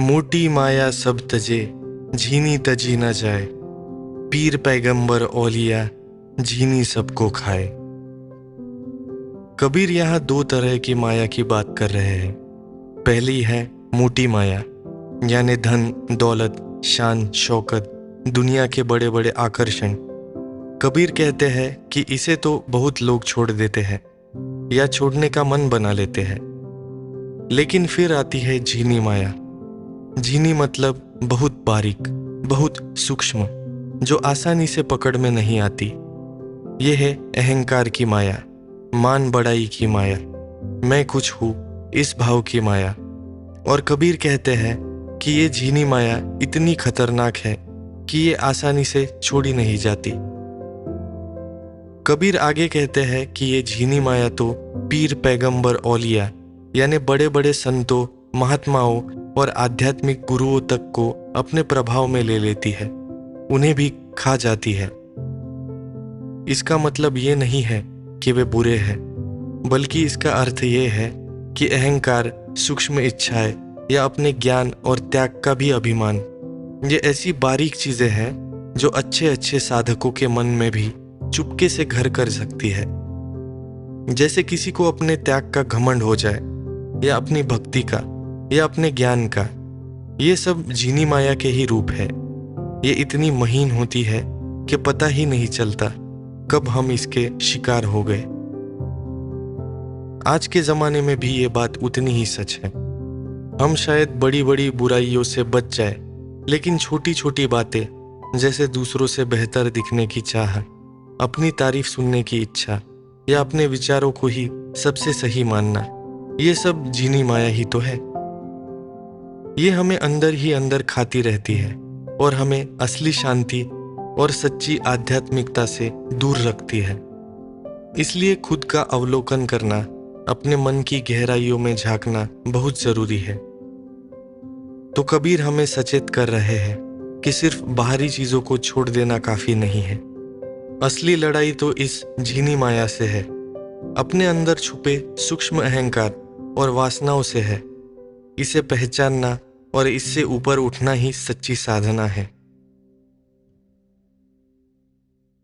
मोटी माया सब तजे, झीनी तजी न जाए। पीर पैगंबर औलिया, झीनी सबको खाए। कबीर यहाँ दो तरह की माया की बात कर रहे हैं। पहली है मोटी माया, यानी धन दौलत, शान शौकत, दुनिया के बड़े बड़े आकर्षण। कबीर कहते हैं कि इसे तो बहुत लोग छोड़ देते हैं या छोड़ने का मन बना लेते हैं। लेकिन फिर आती है झीनी माया। झीनी मतलब बहुत बारीक, बहुत सूक्ष्म, जो आसानी से पकड़ में नहीं आती। यह है अहंकार की माया, मान बड़ाई की माया, मैं कुछ हूँ इस भाव की माया। और कबीर कहते हैं कि ये झीनी माया इतनी खतरनाक है कि ये आसानी से छोड़ी नहीं जाती। कबीर आगे कहते हैं कि ये झीनी माया तो पीर पैगंबर औलिया, यानी बड़े बड़े संतों, महात्माओं और आध्यात्मिक गुरुओं तक को अपने प्रभाव में ले लेती है, उन्हें भी खा जाती है। इसका मतलब ये नहीं है कि वे बुरे हैं, बल्कि इसका अर्थ ये है कि अहंकार, सूक्ष्म इच्छाएं या अपने ज्ञान और त्याग का भी अभिमान, ये ऐसी बारीक चीजें हैं जो अच्छे अच्छे साधकों के मन में भी चुपके से घर कर सकती है। जैसे किसी को अपने त्याग का घमंड हो जाए, या अपनी भक्ति का, या अपने ज्ञान का। ये सब झीनी माया के ही रूप है। ये इतनी महीन होती है कि पता ही नहीं चलता कब हम इसके शिकार हो गए। आज के जमाने में भी ये बात उतनी ही सच है। हम शायद बड़ी बड़ी बुराइयों से बच जाए, लेकिन छोटी छोटी बातें, जैसे दूसरों से बेहतर दिखने की चाह, अपनी तारीफ सुनने की इच्छा, या अपने विचारों को ही सबसे सही मानना, ये सब झीनी माया ही तो है। ये हमें अंदर ही अंदर खाती रहती है और हमें असली शांति और सच्ची आध्यात्मिकता से दूर रखती है। इसलिए खुद का अवलोकन करना, अपने मन की गहराइयों में झांकना बहुत जरूरी है। तो कबीर हमें सचेत कर रहे हैं कि सिर्फ बाहरी चीजों को छोड़ देना काफी नहीं है। असली लड़ाई तो इस झीनी माया से है, अपने अंदर छुपे सूक्ष्म अहंकार और वासनाओं से है। इसे पहचानना और इससे ऊपर उठना ही सच्ची साधना है।